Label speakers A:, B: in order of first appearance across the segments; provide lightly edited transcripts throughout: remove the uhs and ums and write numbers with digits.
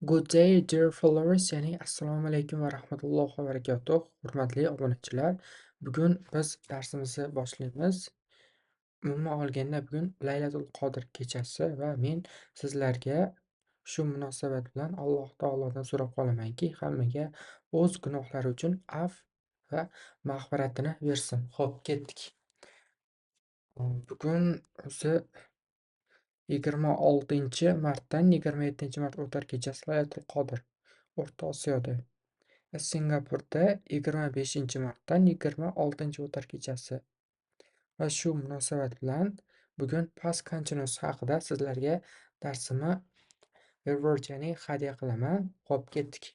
A: Good day, dear followers, ya'ni assalomu alaykum va rahmatullohi va barakatuh. Hurmatli obunachilar, bugun biz darsimizni boshlaymiz. Umuman olganda bugun Laylatul Qadr kechasi va men sizlarga shu munosabat bilan Alloh taolodan so'rab qolamanki, hammaga o'z gunohlari uchun afv va mag'firatini bersin. Xo'p, ketdik. Bugun o'zi 26-martdan 27-mart o'tar kechasi Laylatul Qadr O'rta Osiyoda. Singapurda 25-martdan 26-o'tar kechasi. Va shu munosabat bilan bugun past continuous haqida sizlarga darsimni reward ya'ni hadya qilaman. Xo'p, ketdik.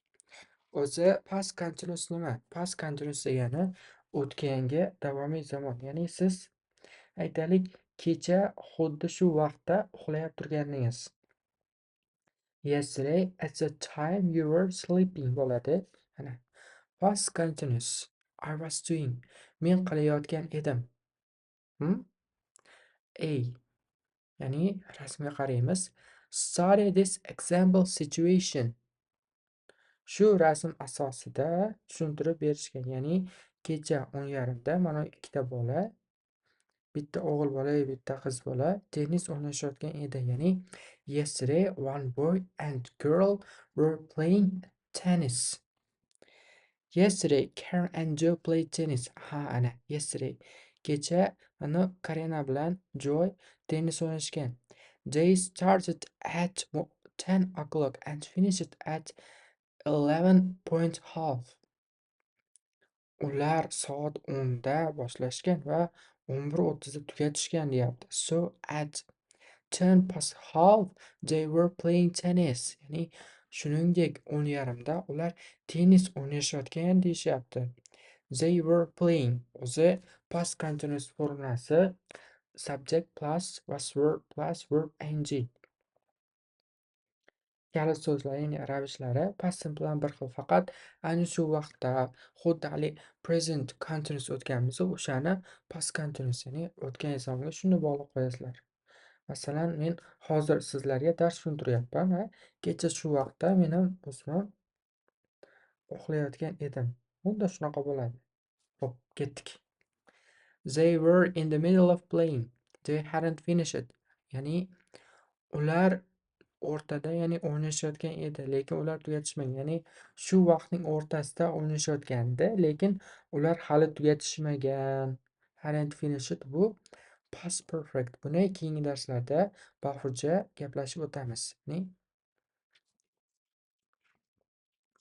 A: O'zi past continuous nima? Past continuous degani o'tgangi davomiy zamon. Ya'ni siz aytaylik kecha xuddi shu vaqtda uxlab turganingiz. Yesterday at the time you were sleeping bo'ladi. Ana past continuous. I was doing. Men qilayotgan edim. A. Ya'ni rasmga qaraymiz. Study this example situation. Shu rasm asosida tushuntirib berishgan. Ya'ni kecha 10:30da mana ikkita bola, bitta o'g'il bola, bitta qiz bola tennis o'ynashayotgan edi. Ya'ni yesterday one boy and girl were playing tennis. Yesterday, Karen and Joe played tennis. Ha, ana, yesterday. Kecha ana Karena bilan Joy tennis o'ynashgan. They started at 10 o'clock and finished at 11:30. Ular soat 10da boshlashgan va 11:30da tugatishgan deyapti. So at 10:30 they were playing tennis. Ya'ni shuningdek 10:30da ular tennis o'ynashayotgan deyishyapti. They were playing. O'zi past continuous formulasi subject plus was verb plus verb ing. Kalit so'zlar, ya'ni ravishlari past simple bilan bir xil, faqat ayni shu vaqtda xuddi hali present continuous o'tganmiz, o'shani past continuous, ya'ni o'tgan zamonga shuni bog'lab qo'yasizlar. Masalan, men hozir sizlarga dars tushuntiryapman va kecha shu vaqtda men ham o'zim uxlayotgan edim. Xuddi shunaqa bo'ladi. Xo'p, ketdik. They were in the middle of playing. They hadn't finished. Ya'ni ular o'rtada, ya'ni o'ynashayotgan edi, lekin ular tugatishmagan. Ya'ni shu vaqtning o'rtasida o'ynashayotgandi, lekin ular hali tugatishmagan. Hadn't finished bu past perfect. Buni keyingi darslarda bahurcha gaplashib o'tamiz. Ya'ni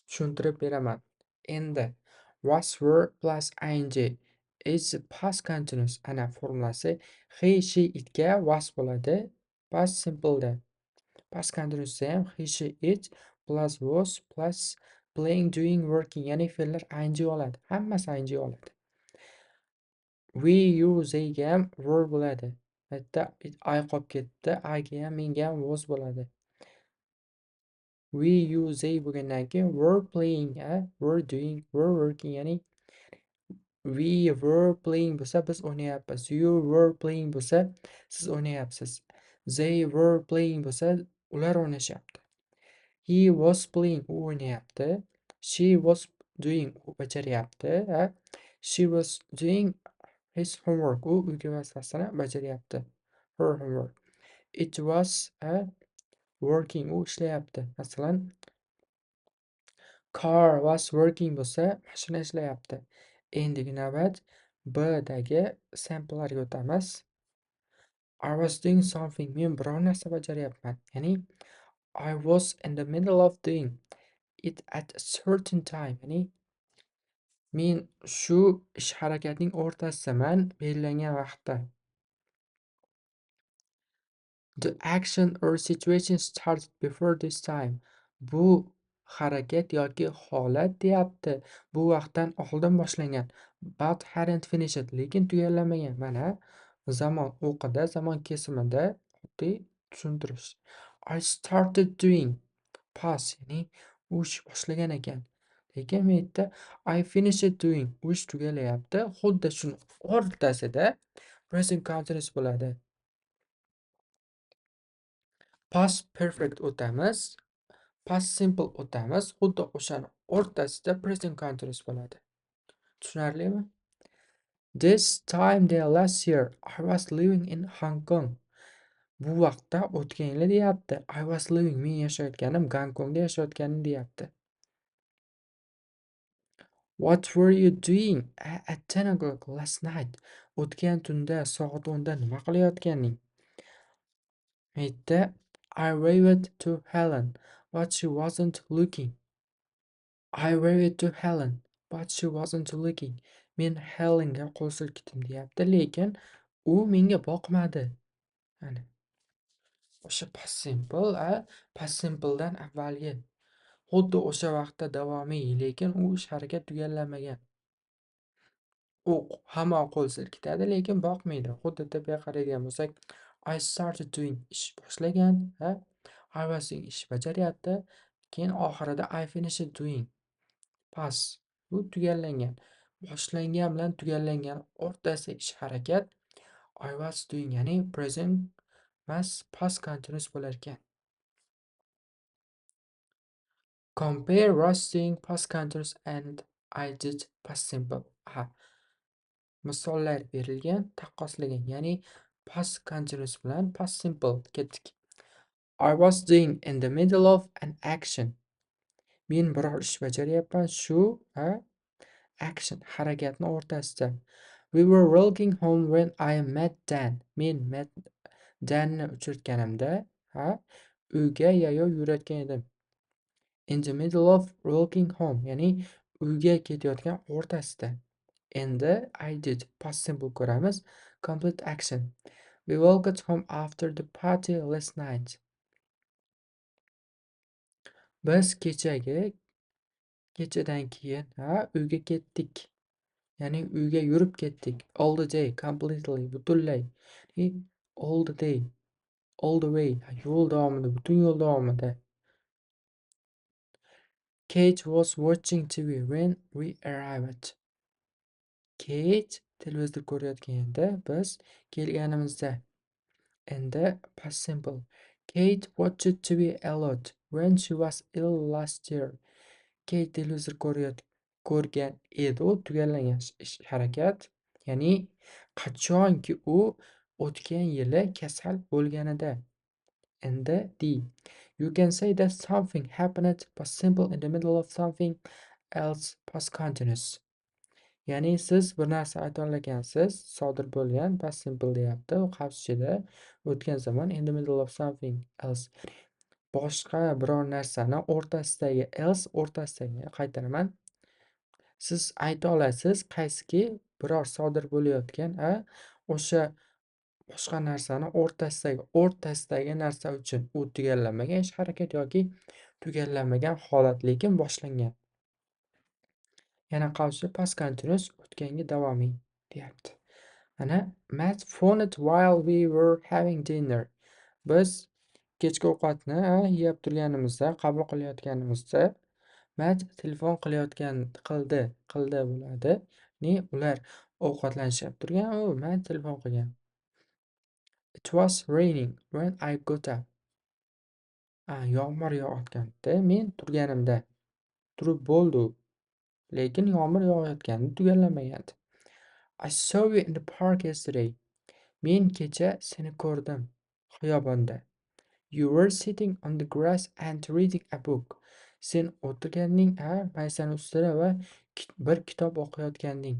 A: tushuntirib beraman. Endi was verb plus ing is past continuous. Ana formulasi he, she, itga was bo'ladi. Past simple'da. Past continuousda ham he, she, it plus was plus playing, doing, working, ya'ni fe'llar ing oladi. Hammasi ing oladi. We, you, theyga ham were bo'ladi. Bitta I qolib ketdi. I'ga ham, menga ham was bo'ladi. We, you, they bo'lgandan keyin were playing, were doing, were working, ya'ni we were playing bo'lsa biz o'ynayapmiz. You were playing bo'lsa siz o'ynayapsiz. They were playing bo'lsa ular o'ynashyapti. He was playing, u o'ynayapti. She was doing, u bajaryapti. She was doing his homework, u uyga vazifasini bajaryapti. Her homework. It was working, u ishlayapti. Masalan, car was working bo'lsa mashina ishlayapti. Endigi navbat B dagi sample'larga o'tamiz. I was doing something, men biror narsa bajaryapman. Ya'ni I was in the middle of doing it at a certain time. Ya'ni men shu ish harakatning o'rtasidaman belgilangan vaqtda. The action or situation started before this time. Bu harakat yoki holat deyapti. Bu vaqtdan oldin boshlangan. But hadn't finished. Lekin tugallamagan. Mana zamon o'qida, zamon kesimida oddiy tushuntirish. I started doing. Past, ya'ni u ish boshlagan ekan. Lekin men yerda I finished doing. U ish tugalayapti. Xuddi shuni o'rtasida present continuous bo'ladi. Past perfect o'tamiz. past simple o'tamiz, xuddi o'shani o'rtasida present continuous bo'ladi. Tushunarlimi? This time there last year I was living in Hong Kong. Bu vaqtda o'tgan yili deyapti. I was living, men yashayotganim Gonkongda yashayotganim deyapti. What were you doing at 10 o'clock last night? O'tgan tunda soat 10 da nima qilayotganing? Aytdi, I waved to Helen, but she wasn't looking. I waved to Helen, but she wasn't looking. Men Helenga qo'l silkidim deyapti, lekin u menga boqmadi. Mana o'sha past simple, past simpledan avvalgi. Xuddi o'sha vaqtda davomiy, lekin u ish harakat tugallanmagan. U hamon qo'l silkitadi, lekin boqmaydi. Xuddi tepaga qaraydigan bo'lsak, I started doing, ish boshlagan, I was doing, ish bajaryapti. Keyin oxirida I finished doing. Past. Bu tugallangan. Boshlangan bilan tugallangan o'rtasida ish harakat I was doing, ya'ni present emas, past continuous bo'lar ekan. Compare was doing past continuous and I did past simple. Misollar berilgan, taqqoslagan, ya'ni past continuous bilan past simple ketdik. I was doing in the middle of an action. Men biror ish bajaryapman, shu action, harakatni o'rtasida. We were walking home when I met Dan. Men Danni uchratganimda, uyga yayov yurayotgan edim. In the middle of walking home, ya'ni uyga ketayotgan o'rtasida. Endi I did past simple ko'ramiz. Complete action. We walked home after the party last night. Biz kechadan keyin uyga ketdik. Ya'ni uyga yurib ketdik. All the day, completely, butunlay. All the day, all the way, yo'l davomida, butun yo'l davomida. Kate was watching TV when we arrived. Kate televizor ko'rayotganda biz kelganimizda. Endi past simple. Kate watched TV a lot when she was ill last year. Kate televizor ko'rgan edi, u tugallangan ish harakat, ya'ni qachonki u o'tgan yili kasal bo'lganida. Endi D. You can say that something happened past simple in the middle of something else past continuous. Ya'ni siz bir narsa ayta olgansiz, sodir bo'lgan past simple deyapti. U xavf ichida o'tgan zamon in the middle of something else. Boshqa biror narsani o'rtasidagi else, o'rtasidagi, qaytaraman. Siz ayta olasiz, qaysiki biror sodir bo'layotgan o'sha boshqa narsani o'rtasidagi narsa uchun u tugallanmagan ish harakat yoki tugallanmagan holat, lekin boshlangan. Yana qavsi past continuous, o'tgangi davomiy deyapti. Mana Matt phoned while we were having dinner. Biz kechki ovqatni yeb turganimizda, qabul qilayotganimizda Matt telefon qildi bo'ladi. Ular ovqatlanishib turgan, Matt telefon qilgan. It was raining when I got up. Yomg'ir yog'ayotganda men turganimda. Turib bo'ldi, lekin yomg'ir yog'ayotganda tugallanmagandi. I saw you in the park yesterday. Men kecha seni ko'rdim xiyobonda. You were sitting on the grass and reading a book. Sen o'tirganding maysani ustida va bir kitob o'qiyotganding.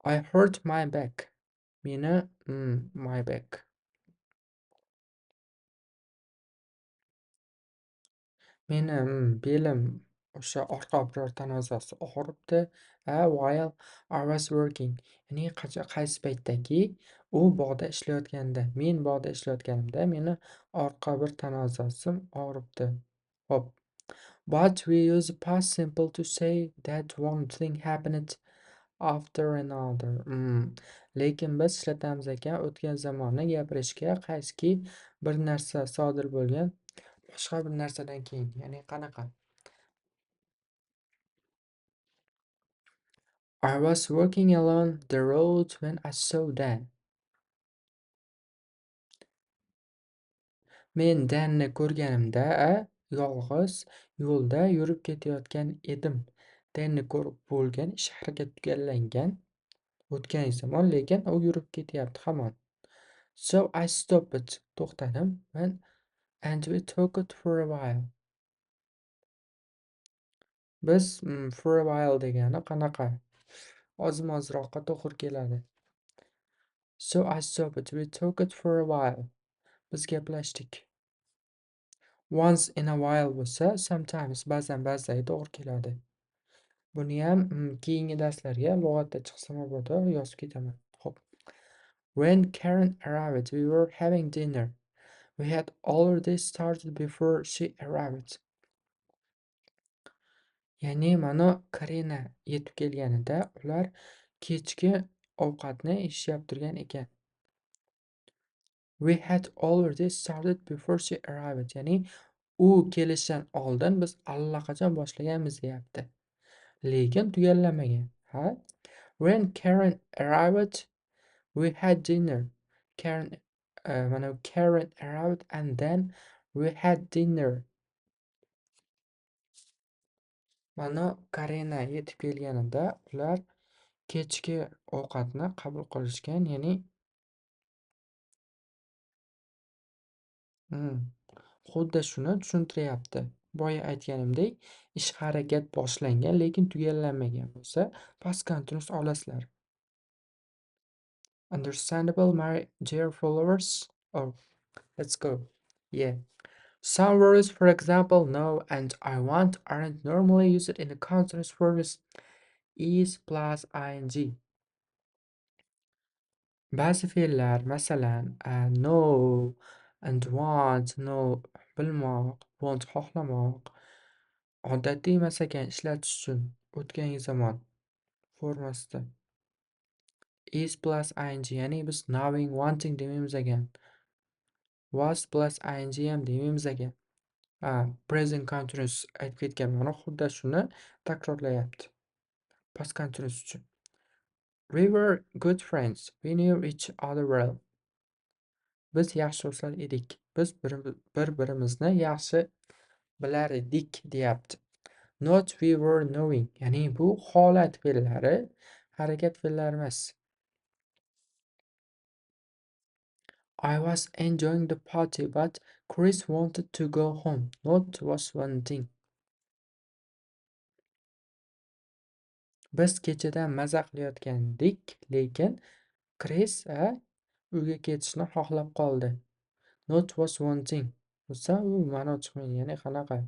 A: I hurt my back. Meni my back. Meni belim, o'sha orqa biror tanozasi og'ribdi, while I was working. Ya'ni qaysi paytdaki u bog'da ishlayotganda, men bog'da ishlayotganimda meni orqa bir tanozasim og'ribdi. Hop. But we use past simple to say that one thing happened after another. Lekin biz ishlatamiz ekan o'tgan zamonni gapirishga, qaysiki bir narsa sodir bo'lgan boshqa bir narsadan keyin. Ya'ni qanaqa? I was walking along the road when I saw Dan. Men Danni ko'rganimda, yolg'iz yo'lda yurib ketayotgan edim. Danni ko'rib bo'lgan, ish harakat tugallangan o'tgan zamon, lekin u yurib ketyapti hamon. So I stopped. To'xtadim and we talked for a while. Biz for a while degani qanaqa? Ozroqqa to'g'ri keladi. So I stopped. We talked for a while. Biz gaplashdik. Once in a while bo'lsa, sometimes ba'zan to'g'ri keladi. Buni ham keyingi darslarga lug'atda chiqsa mabodo yozib ketaman. Xo'p. When Karen arrived, we were having dinner. We had already started before she arrived. Ya'ni mana Karina yetib kelganida ular kechki ovqatni ishab turgan ekan. We had already started before she arrived. Ya'ni u kelishdan oldin biz allaqachon boshlaganmiz deyapti. Lekin tugallamagan. Ha? When Karen arrived, we had dinner. Karen arrived and then we had dinner. Mana Karina yetib kelganida ular kechki ovqatni qabul qilishgan, ya'ni xuddi shuni tushuntiryapti. Boya aytganimdek, ish harakat boshlangan, lekin tugallanmagan bo'lsa, past continuous olasizlar. Understandable, my dear followers? Oh, let's go. Yeah. Some words, for example, no and I want aren't normally used in the continuous forms is plus ing. Ba'zi fe'llar, masalan, no and want, no bilmoq, want xohlamoq, odatiy emas ekan ishlatish uchun o'tgan zamon formasida is plus ing, ya'ni biz knowing, wanting demaymiz ekan. Was plus ing ham demaymiz ekan. Present continuous aytib ketganman. Mana xuddi shuni takrorlayapti. Past continuous uchun. We were good friends. We knew each other well. Biz yaxshi do'stlar edik. Biz bir-birimizni yaxshi bilar edik deyapti. Not we were knowing. Ya'ni bu holat fe'llari, harakat fe'llari emas. I was enjoying the party, but Chris wanted to go home. Not was wanting. Biz kechadan maza qilayotgandik, lekin Chris uyga ketishni xohlab qoldi. Not was wanting. Bo'lsa, u ma'no chiqmaydi. Ya'ni qanaqa?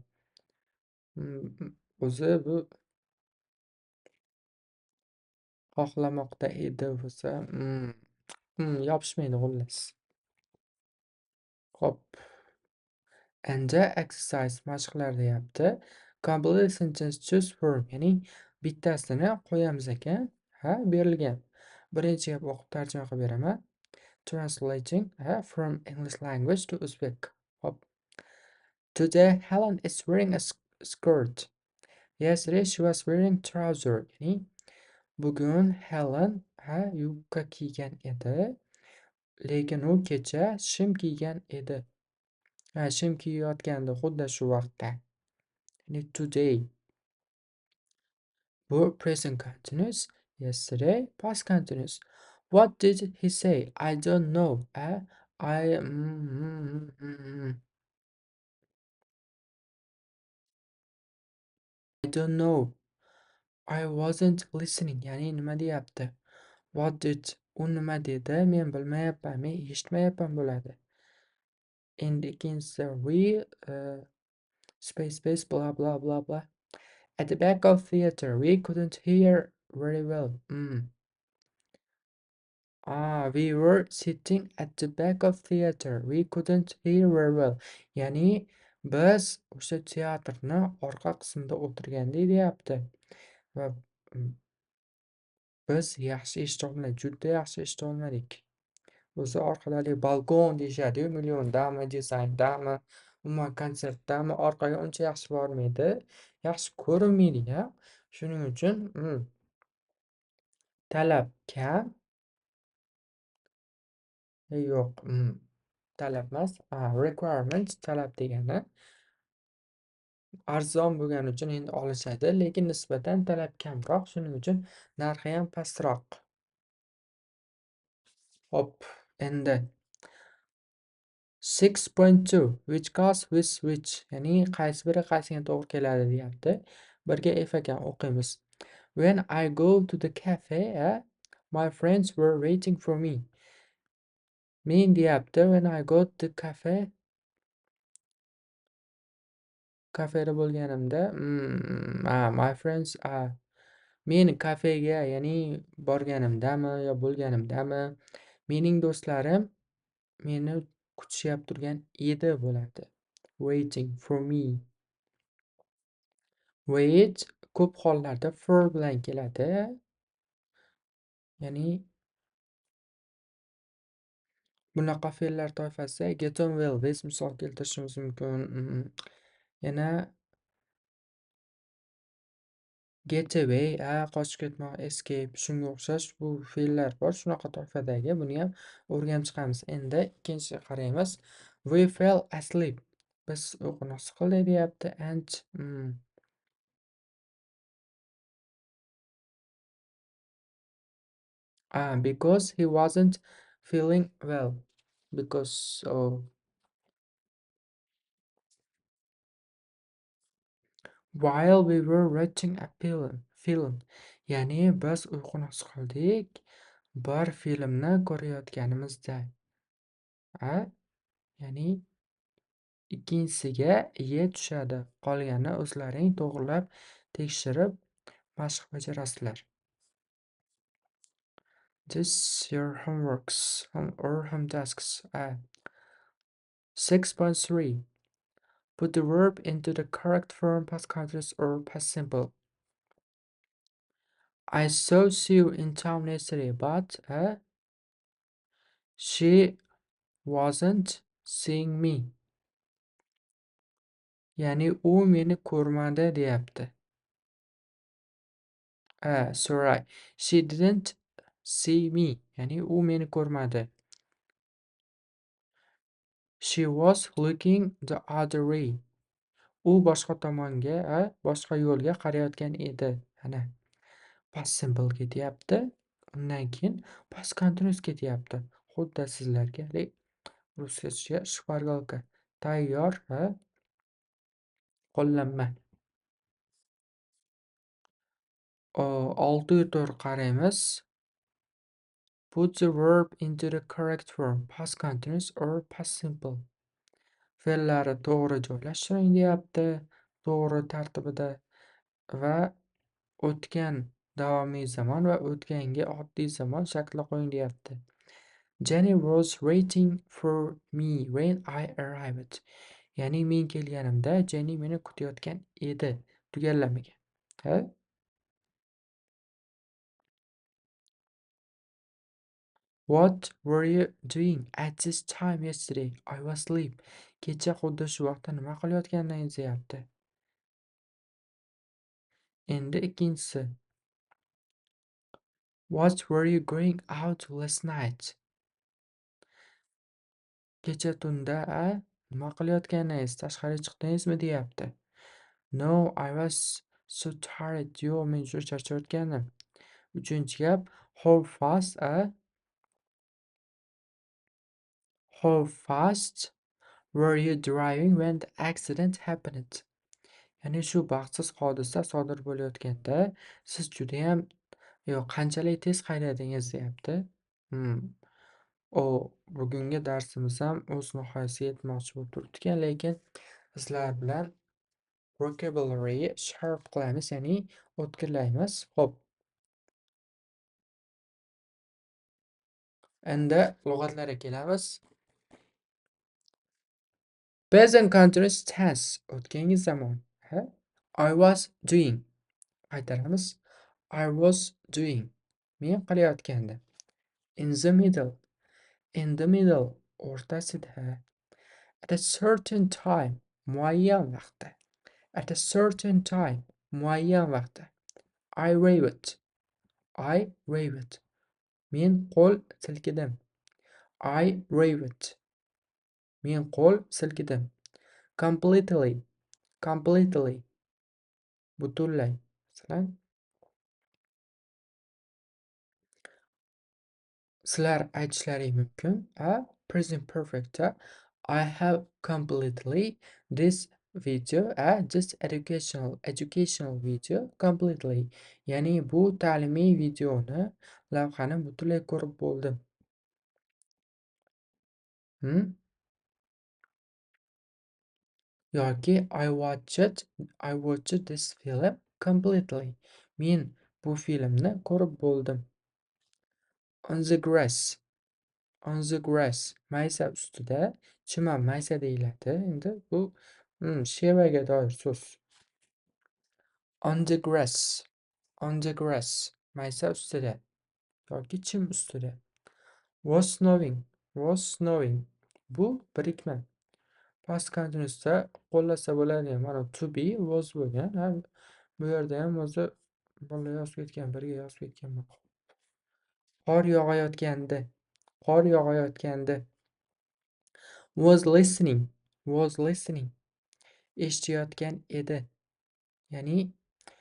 A: O'zi bu xohlamoqda edi bo'lsa, yopishmaydi xullas. Xo'p. Endi exercise mashqlar deyapti. Complete sentence choose form, ya'ni bittasini qo'yamiz ekan, berilgan. Birinchi gap o'qib tarjima qilib beraman. Translating from English language to Uzbek. Hop. Today Helen is wearing a skirt. Yesterday she was wearing trouser. Ya'ni bugun Helen yubka kiygan edi, lekin u kecha shim kiygan edi. Shim kiyayotgandi xuddi shu vaqtda. Ya'ni today. Bu present continuous. Yesterday past continuous. What did he say? I don't know. I don't know. I wasn't listening. Ya'ni nima deyapti? What did u nima dedi? Men bilmayapman, men eshitmayapman bo'ladi. And ikkinchisi we space blah blah blah blah. At the back of theater we couldn't hear very well. We were sitting at the back of theater. We couldn't hear very well. Ya'ni biz o'sha teatrni orqa qismida o'tirgandik deyapti. Va biz yaxshi eshita olmadik, juda yaxshi eshita olmadik. O'zi orqadagi balkon deyishadi-yu, Milliondami, Designdami, umuman konsertdami, orqaga uncha yaxshi bormaydi, yaxshi ko'rinmaydi-ya. Shuning uchun talab kam. Yo'q, talab emas. Requirement talab degani. arzon bo'lgani uchun endi olishadi, lekin nisbatan talab kamroq, shuning uchun narxi ham pastroq. Hop, endi 6.2 which goes with which, ya'ni qaysi biri qaysiga to'g'ri keladi deyapti. Birga if ekan o'qiymiz. When I go to the cafe, my friends were waiting for me. Men deyapti, when I go to the cafe, kafeda bo'lganimda, my friends, men kafega, ya'ni borganimdami yo bo'lganimdami, mening do'stlarim meni kutishib turgan edi bo'ladi. Waiting for me. Wait ko'p hollarda for bilan keladi. Ya'ni bunaqa fe'llar toifasida get on well with misol keltirishimiz mumkin. Yana get away, qochib ketmoq, escape, shunga o'xshash bu fe'llar bor. Shunaqa toifadagi buni ham o'rganib chiqamiz. Endi ikkinchisiga qaraymiz. We fell asleep. Biz uyquni qildik deyapti. And because he wasn't feeling well. Because while we were watching a film. Ya'ni biz uyquni qildik bir filmni ko'rayotganimizda. Ya'ni ikkinchisiga iye tushadi. Qolganini o'zlaring to'g'rilab tekshirib mashq bajarasizlar. This your homeworks or home tasks. 6.3 Put the verb into the correct form, past continuous or past simple. I saw Sue in town yesterday, but she wasn't seeing me. Ya'ni u meni ko'rmadi deyapti. Sorry. She didn't see me. Ya'ni u meni ko'rmadi. She was looking the other way. U boshqa tomonga, boshqa yo'lga qarayotgan edi. Ana. Past simple ketyapti. Undan keyin past continuous ketyapti. Xuddi sizlarga ruschacha shpargalka. Tayyor, qo'llanma. 6.4 qaraymiz. Put the verb into the correct form, past continuous or past simple. Fe'llari to'g'ri joylashtiring deyapti, to'g'ri tartibida va o'tgan davomiy zamon va o'tgangi oddiy zamon shaklida qo'ying deyapti. Jenny was waiting for me when I arrived. Ya'ni men kelganimda Jenny meni kutayotgan edi. Tugallamagan. What were you doing at this time yesterday? I was asleep. Kecha xuddi shu vaqtda nima qilayotganingizni deyapti. Endi ikkinchisi. What were you going out last night? Kecha tunda nima qilayotganingiz, tashqariga chiqdingizmi deyapti. No, I was so tired. Yo'q, men juda charchayotgandim. Uchinchi gap, how fast were you driving when the accident happened? Ya'ni shu baxtsiz hodisa sodir bo'layotganda siz judayam qanchalik tez haydadingiz deyapti. Bugungi darsimiz ham o'z nihoyasiga yetmoqchi bo'lib turibdi, lekin sizlar bilan vocabulary sharp qilamiz, ya'ni o'tkirlaymiz. Xo'p. Endi lug'atlarga kelamiz. Present continuous tense, o'tgangi zamon. I was doing. Qaytaramiz. I was doing. Men qilayotgandim. In the middle. In the middle. O'rtasida. At a certain time. Muayyan vaqtda. At a certain time. Muayyan vaqtda. I waved. I waved. Men qo'l silkidim. I waved. Men qo'l silkidim. Completely. completely, butunlay. Masalan, sizlar aytishlaring mumkin. Present perfectda I have completely this video, this educational video completely. Ya'ni bu ta'limiy videoni, lavhani butunlay ko'rib bo'ldim. Yoki I watched this film completely. Men bu filmni ko'rib bo'ldim. On the grass. On the grass. Maysa ustida. Chimam maysa deyiladi. Endi bu shevaga doir so'z. On the grass. On the grass. Maysa ustida. Yoki chim ustida. Was snowing. Was snowing. Bu birikma. Past continuousda qo'llasa bo'ladi. Mana to be was bo'lgan. Bu yerda ham o'zi bolalar yozib ketgan, birga yozib ketganman. Qor yog'ayotganda. Qor yog'ayotganda. Was listening. Was listening. Eshitayotgan edi. Ya'ni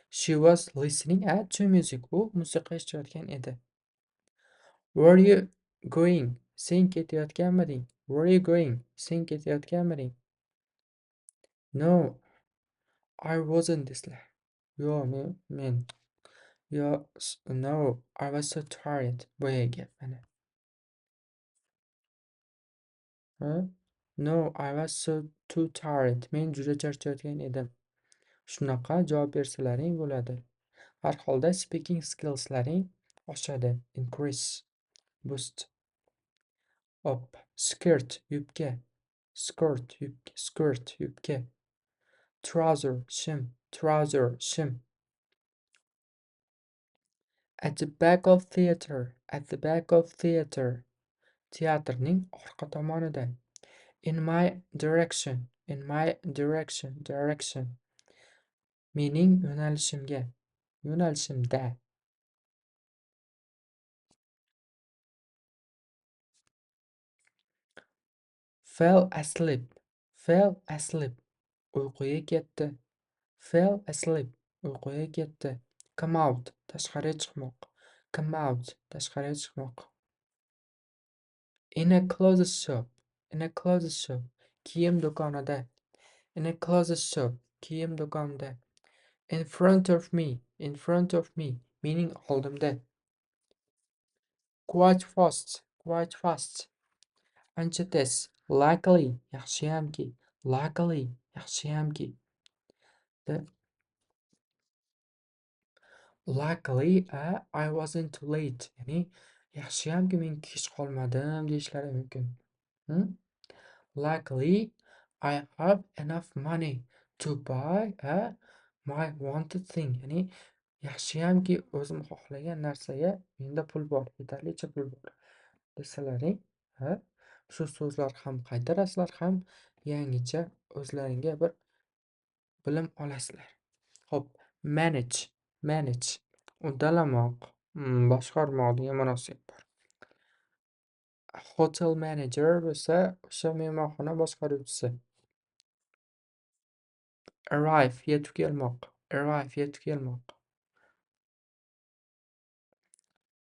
A: she was listening to music. U musiqa eshitayotgan edi. Were you going? Sen ketayotganmiding? Were you going? Sen ketayotganmiding? No, I wasn't deslar. Yo'q, men. No, I was so tired. Boya gap mana. No, I was so too tired. Men juda charchayotgan edim. Shunaqa javob bersalaring bo'ladi. Har holda speaking skillslaring oshadi. Increase, boost. Up, skirt, yubka. Skirt, yubka, skirt, yubka. Trouser, shim, trouser, shim. At the back of theater, at the back of theater. Teatrning orqa tomonida. In my direction, in my direction, direction. Mening yo'nalishimga, yo'nalishimda. Fell asleep, fell asleep. Uyquga ketdi. Fell asleep, uyquga ketdi. Come out, tashqariga chiqmoq. Come out, tashqariga chiqmoq. In a clothes shop, in a clothes shop. Kiyim do'konida. In a clothes shop, kiyim do'konida. In front of me, in front of me. Mening oldimda. Quite fast, quite fast. Ancha tez. Luckily, yaxshiyamki. Luckily, yaxshiyamki. Luckily, I wasn't too late. Ya'ni yaxshiyamki men kech qolmadim deyishlari mumkin. Luckily, I have enough money to buy my wanted thing. Ya'ni yaxshiyamki o'zim xohlagan narsaga menda pul bor, yetarlicha pul bor desalaring, shu so'zlar ham qaytarasizlar ham yangicha o'zlaringga bir bilim olasizlar. Xo'p, manage, manage. Uddalamoq, boshqarmoq degan ma'nosi bor. Hotel manager bo'lsa, o'sha mehmonxona boshqaruvchisi. Arrive, yetib kelmoq. Arrive, yetib kelmoq.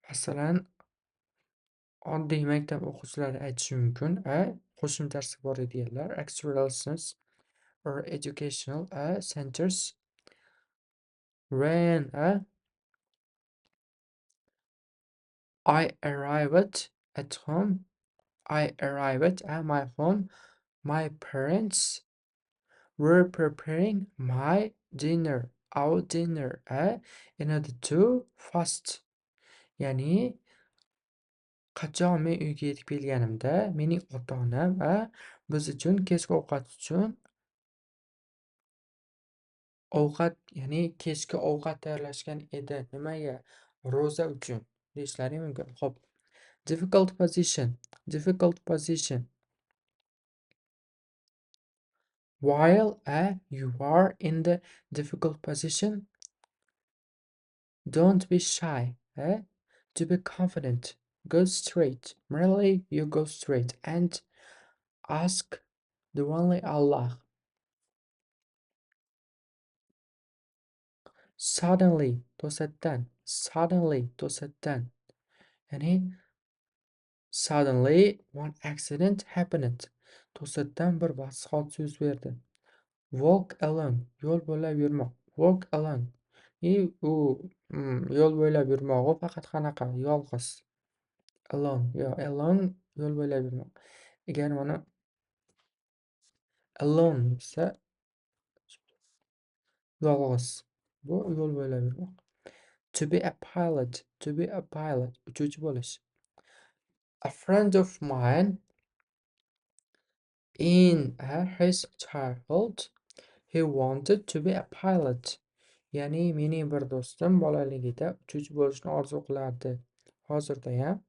A: Masalan, oddiy maktab o'quvchilari aytishi mumkin, qo'shimchasi bor deganlar. Extra lessons or educational centers. When I arrived at home. I arrived at my home. My parents were preparing my dinner, our dinner, in order to fast. Ya'ni qachon men uyga yetib kelganimda mening ota-onam biz uchun kechki ovqat uchun ya'ni kechki ovqat tayyorlashgan edi. Nimaga? Ro'za uchun deyishlari mumkin. Xo'p. Difficult position, difficult position. While you are in the difficult position, don't be shy. To be confident, go straight. Merely you go straight and ask the only Allah. Suddenly to'satdan. Suddenly to'satdan. Ya'ni suddenly one accident happened. To'satdan bir baxtsiz hodisa yuz berdi. Walk alone. Yo'l bo'ylab yurmoq. Walk alone. U yo'l bo'ylab yurmog'i faqat qanaqa? Yolg'iz. Alone. Yo, alone yo'l bo'ylab yurmoq. Agar mana alone desa yolg'iz. Bu yo'l bo'ylab yurmoq. To be a pilot. To be a pilot. Uchuvchi bo'lish. A friend of mine in his childhood he wanted to be a pilot. Ya'ni mening bir do'stim bolaligida uchuvchi bo'lishni orzu qilardi. Hozirda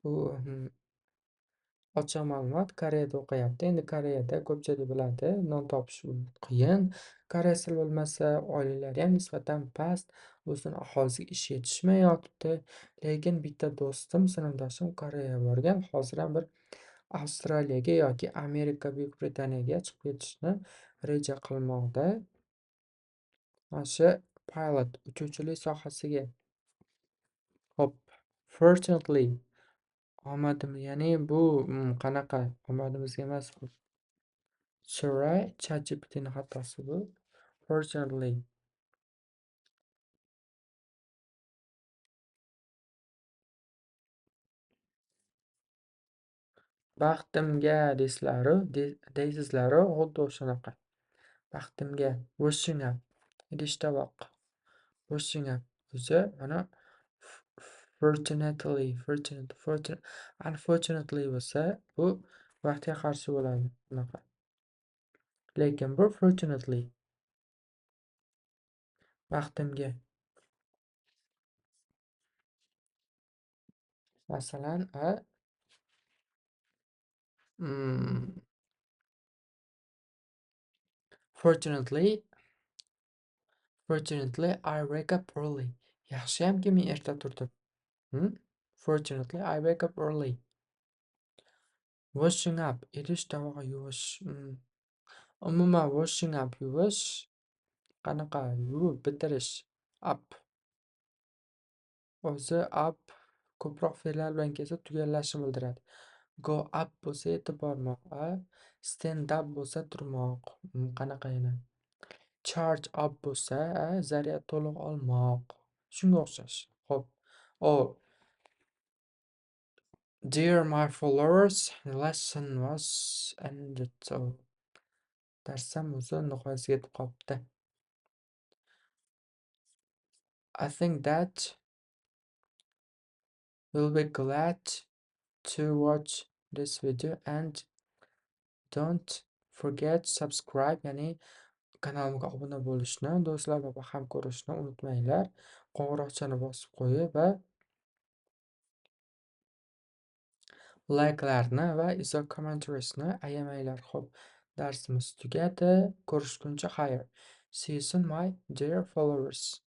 A: u ochiq ma'lumot Koreyada o'qiyapti. Endi Koreyada ko'pchilik biladi, non topish qiyin. Koreys tili bilmasa, oilalari ham nisbatan past, o'zini aholisiga ish yetishmayotibdi. Lekin bitta do'stim, sinfdoshim Koreyaga borgan. Hozir ham bir Avstraliyaga yoki Amerika, Buyuk Britaniyaga chiqib ketishni reja qilmoqda. O'sha pilot uchuvchilik sohasiga. Hop, fortunately ya'ni bu qanaqa omadimizga emas bu. Sorry, ChatGPT'ning xatosi bu. Fortunately baxtimga deysizlaru, xuddi o'shanaqa. Baxtimga washing up. Idish tovoq. Washing up. O'zi mana unfortunately bo'lsa, bu vaqtga qarshi bo'ladi. Bunaqa. Lekin bu fortunately baxtimga. Masalan, fortunately I wake up early. Yaxshiyamki men erta turdim. Fortunately I wake up early. Washing up. Idish tovoq yuvish. Umuman washing up yuvish. Qanaqa yuvib bitirish. Up. O'zi up ko'proq fe'llar bilan kelsa tugallashni bildiradi. Go up bo'lsa yetib bormoq. Stand up bo'lsa turmoq. Qanaqa yana? Charge up bo'lsa zaryad to'liq olmoq. Shunga o'xshash. Xo'p. Dear my followers, the lesson was ended. Darsam o'zi nihoyasiga yetib qolibdi. I think that you'll be glad to watch this video and don't forget subscribe, ya'ni kanalimga obuna bo'lishni, do'stlar va baham ko'rishni unutmanglar. Qo'ng'iroqchani bosib qo'yib va like'larni va izoh commentariesni ayamanglar. Xo'p, darsimiz tugadi. Ko'rishguncha xayr. See you soon, my dear followers.